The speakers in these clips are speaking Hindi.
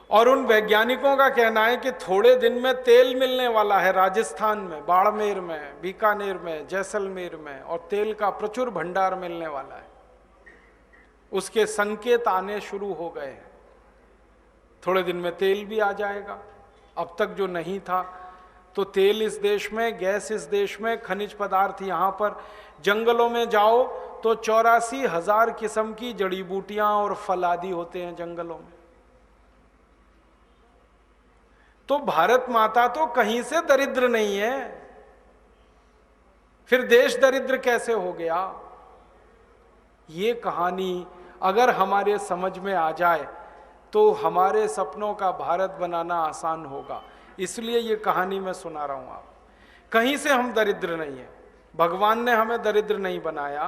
और उन वैज्ञानिकों का कहना है कि थोड़े दिन में तेल मिलने वाला है राजस्थान में, बाड़मेर में, बीकानेर में, जैसलमेर में, और तेल का प्रचुर भंडार मिलने वाला है। उसके संकेत आने शुरू हो गए हैं। थोड़े दिन में तेल भी आ जाएगा। अब तक जो नहीं था, तो तेल इस देश में, गैस इस देश में, खनिज पदार्थ यहां पर। जंगलों में जाओ तो 84,000 किस्म की जड़ी बूटियां और फल आदि होते हैं जंगलों में। तो भारत माता तो कहीं से दरिद्र नहीं है, फिर देश दरिद्र कैसे हो गया? ये कहानी अगर हमारे समझ में आ जाए तो हमारे सपनों का भारत बनाना आसान होगा। इसलिए ये कहानी मैं सुना रहा हूं आप। कहीं से हम दरिद्र नहीं है। भगवान ने हमें दरिद्र नहीं बनाया,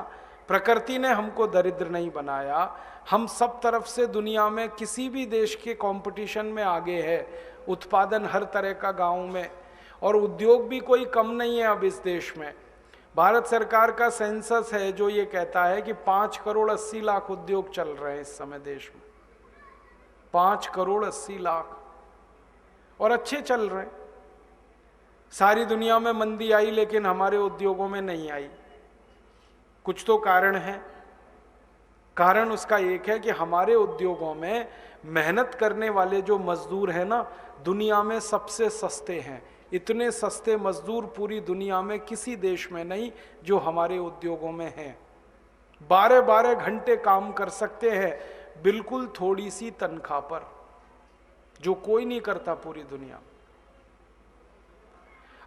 प्रकृति ने हमको दरिद्र नहीं बनाया। हम सब तरफ से दुनिया में किसी भी देश के कंपटीशन में आगे है। उत्पादन हर तरह का गांव में, और उद्योग भी कोई कम नहीं है अब इस देश में। भारत सरकार का सेंसस है जो ये कहता है कि 5,80,00,000 उद्योग चल रहे हैं इस समय देश में। 5,80,00,000, और अच्छे चल रहे हैं। सारी दुनिया में मंदी आई लेकिन हमारे उद्योगों में नहीं आई। कुछ तो कारण है। कारण उसका एक है कि हमारे उद्योगों में मेहनत करने वाले जो मजदूर हैं ना, दुनिया में सबसे सस्ते हैं। इतने सस्ते मजदूर पूरी दुनिया में किसी देश में नहीं जो हमारे उद्योगों में हैं। 12-12 घंटे काम कर सकते हैं बिल्कुल थोड़ी सी तनख्वाह पर, जो कोई नहीं करता पूरी दुनिया में।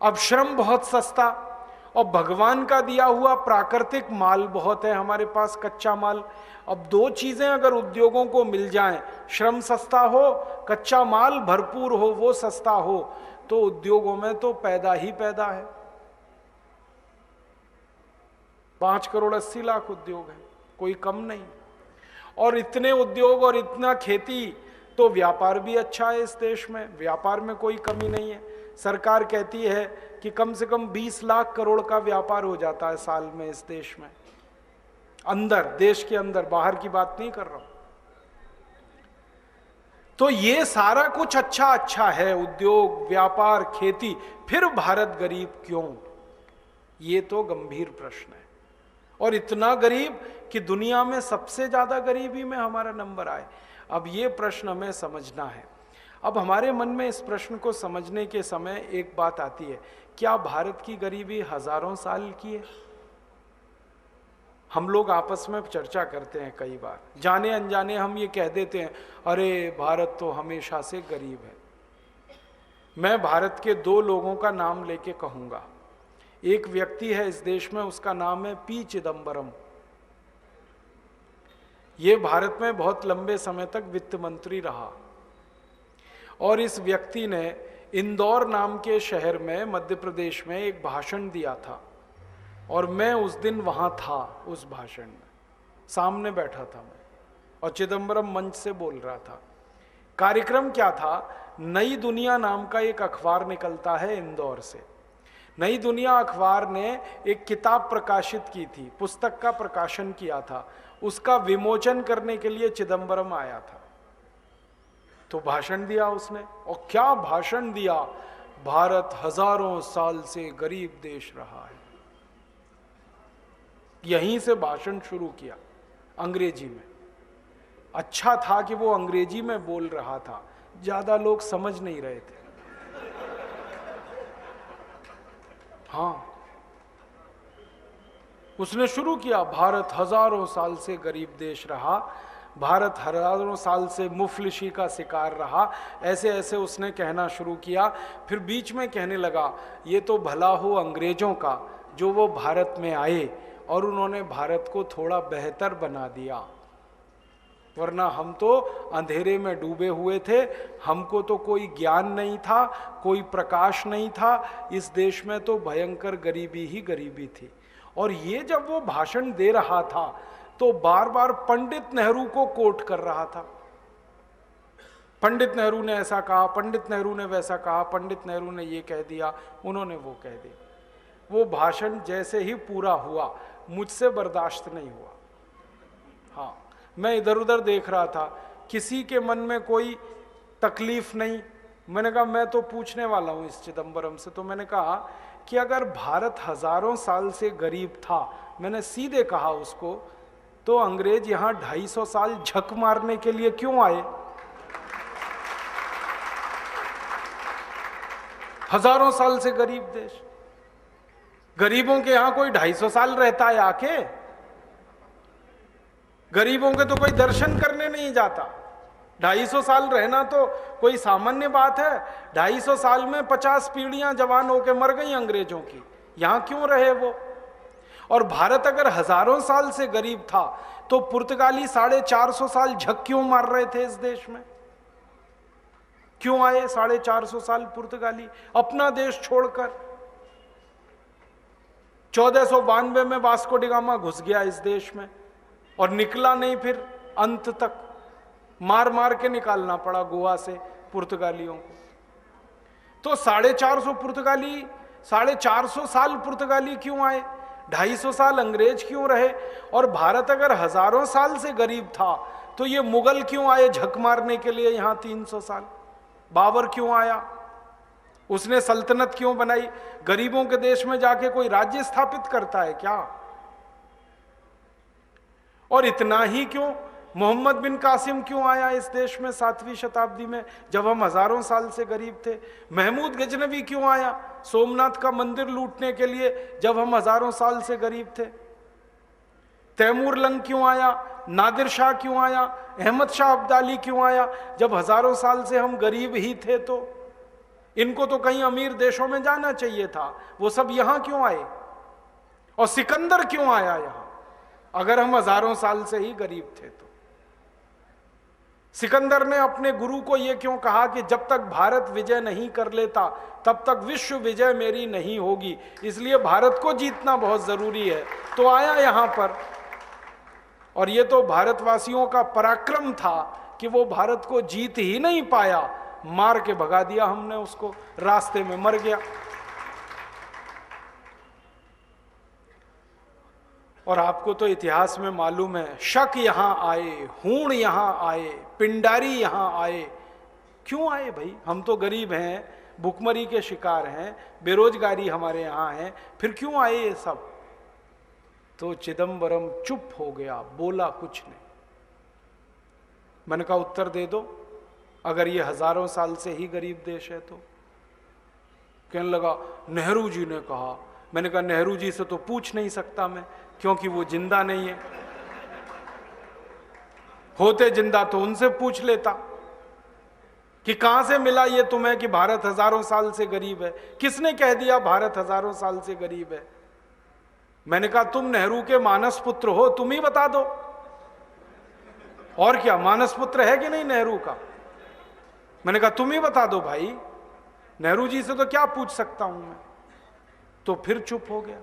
अब श्रम बहुत सस्ता, और भगवान का दिया हुआ प्राकृतिक माल बहुत है हमारे पास, कच्चा माल। अब दो चीजें अगर उद्योगों को मिल जाएं, श्रम सस्ता हो, कच्चा माल भरपूर हो, वो सस्ता हो, तो उद्योगों में तो पैदा ही पैदा है। 5,80,00,000 उद्योग है, कोई कम नहीं। और इतने उद्योग और इतना खेती, तो व्यापार भी अच्छा है इस देश में। व्यापार में कोई कमी नहीं है। सरकार कहती है कि कम से कम 20 लाख करोड़ का व्यापार हो जाता है साल में इस देश में, अंदर, देश के अंदर, बाहर की बात नहीं कर रहा हूं। तो ये सारा कुछ अच्छा अच्छा है, उद्योग, व्यापार, खेती, फिर भारत गरीब क्यों? ये तो गंभीर प्रश्न है। और इतना गरीब कि दुनिया में सबसे ज्यादा गरीबी में हमारा नंबर आए। अब ये प्रश्न हमें समझना है। अब हमारे मन में इस प्रश्न को समझने के समय एक बात आती है, क्या भारत की गरीबी हजारों साल की है? हम लोग आपस में चर्चा करते हैं कई बार, जाने अनजाने हम ये कह देते हैं, अरे भारत तो हमेशा से गरीब है। मैं भारत के दो लोगों का नाम लेके कहूंगा। एक व्यक्ति है इस देश में, उसका नाम है पी चिदम्बरम। ये भारत में बहुत लंबे समय तक वित्त मंत्री रहा, और इस व्यक्ति ने इंदौर नाम के शहर में मध्य प्रदेश में एक भाषण दिया था, और मैं उस दिन वहां था। उस भाषण में सामने बैठा था मैं, और चिदम्बरम मंच से बोल रहा था। कार्यक्रम क्या था? नई दुनिया नाम का एक अखबार निकलता है इंदौर से। नई दुनिया अखबार ने एक किताब प्रकाशित की थी, पुस्तक का प्रकाशन किया था। उसका विमोचन करने के लिए चिदम्बरम आया था। तो भाषण दिया उसने, और क्या भाषण दिया! भारत हजारों साल से गरीब देश रहा है। यहीं से भाषण शुरू किया, अंग्रेजी में। अच्छा था कि वो अंग्रेजी में बोल रहा था, ज्यादा लोग समझ नहीं रहे थे। हाँ, उसने शुरू किया, भारत हजारों साल से गरीब देश रहा, भारत हजारों साल से मुफलिसी का शिकार रहा। ऐसे ऐसे उसने कहना शुरू किया। फिर बीच में कहने लगा, ये तो भला हो अंग्रेजों का जो वो भारत में आए और उन्होंने भारत को थोड़ा बेहतर बना दिया, वरना हम तो अंधेरे में डूबे हुए थे। हमको तो कोई ज्ञान नहीं था, कोई प्रकाश नहीं था। इस देश में तो भयंकर गरीबी ही गरीबी थी। और ये जब वो भाषण दे रहा था तो बार बार पंडित नेहरू को कोट कर रहा था। पंडित नेहरू ने ऐसा कहा, पंडित नेहरू ने वैसा कहा, पंडित नेहरू ने ये कह दिया, उन्होंने वो कह दिया। वो भाषण जैसे ही पूरा हुआ, मुझसे बर्दाश्त नहीं हुआ। हाँ, मैं इधर उधर देख रहा था, किसी के मन में कोई तकलीफ नहीं। मैंने कहा मैं तो पूछने वाला हूं इस चिदम्बरम से। तो मैंने कहा कि अगर भारत हजारों साल से गरीब था, मैंने सीधे कहा उसको, तो अंग्रेज यहां 250 साल झक मारने के लिए क्यों आए? हजारों साल से गरीब देश, गरीबों के यहां कोई 250 साल रहता है आके? गरीबों के तो कोई दर्शन करने नहीं जाता। 250 साल रहना तो कोई सामान्य बात है। 250 साल में 50 पीढ़ियां जवान होकर मर गई अंग्रेजों की, यहां क्यों रहे वो? और भारत अगर हजारों साल से गरीब था तो पुर्तगाली 450 साल झक क्यों मार रहे थे इस देश में? क्यों आए 450 साल पुर्तगाली अपना देश छोड़कर? 1492 में वास्को डी गामा घुस गया इस देश में और निकला नहीं, फिर अंत तक मार मार के निकालना पड़ा गोवा से पुर्तगालियों को। तो 450 पुर्तगाली, 450 साल पुर्तगाली क्यों आए? 250 साल अंग्रेज क्यों रहे? और भारत अगर हजारों साल से गरीब था तो ये मुगल क्यों आए झक मारने के लिए यहां 300 साल? बाबर क्यों आया? उसने सल्तनत क्यों बनाई? गरीबों के देश में जाके कोई राज्य स्थापित करता है क्या? और इतना ही क्यों, मोहम्मद बिन कासिम क्यों आया इस देश में 7वीं शताब्दी में जब हम हजारों साल से गरीब थे? महमूद गजनवी क्यों आया सोमनाथ का मंदिर लूटने के लिए जब हम हजारों साल से गरीब थे? तैमूर लंग क्यों आया? नादिर शाह क्यों आया? अहमद शाह अब्दाली क्यों आया जब हजारों साल से हम गरीब ही थे? तो इनको तो कहीं अमीर देशों में जाना चाहिए था, वो सब यहां क्यों आए? और सिकंदर क्यों आया यहां अगर हम हजारों साल से ही गरीब थे? तो सिकंदर ने अपने गुरु को यह क्यों कहा कि जब तक भारत विजय नहीं कर लेता तब तक विश्व विजय मेरी नहीं होगी, इसलिए भारत को जीतना बहुत जरूरी है। तो आया यहां पर, और ये तो भारतवासियों का पराक्रम था कि वो भारत को जीत ही नहीं पाया, मार के भगा दिया हमने उसको, रास्ते में मर गया। और आपको तो इतिहास में मालूम है, शक यहां आए, हूण यहां आए, पिंडारी यहां आए। क्यों आए भाई? हम तो गरीब हैं, भुखमरी के शिकार हैं, बेरोजगारी हमारे यहां है, फिर क्यों आए ये सब? तो चिदम्बरम चुप हो गया, बोला कुछ नहीं। मैंने कहा उत्तर दे दो, अगर ये हजारों साल से ही गरीब देश है तो। कहने लगा नेहरू जी ने कहा। मैंने कहा नेहरू जी से तो पूछ नहीं सकता मैं, क्योंकि वो जिंदा नहीं है। होते जिंदा तो उनसे पूछ लेता कि कहां से मिला ये तुम्हें कि भारत हजारों साल से गरीब है? किसने कह दिया भारत हजारों साल से गरीब है? मैंने कहा तुम नेहरू के मानस पुत्र हो, तुम ही बता दो। और क्या, मानस पुत्र है कि नहीं नेहरू का? मैंने कहा तुम ही बता दो भाई, नेहरू जी से तो क्या पूछ सकता हूं मैं। तो फिर चुप हो गया।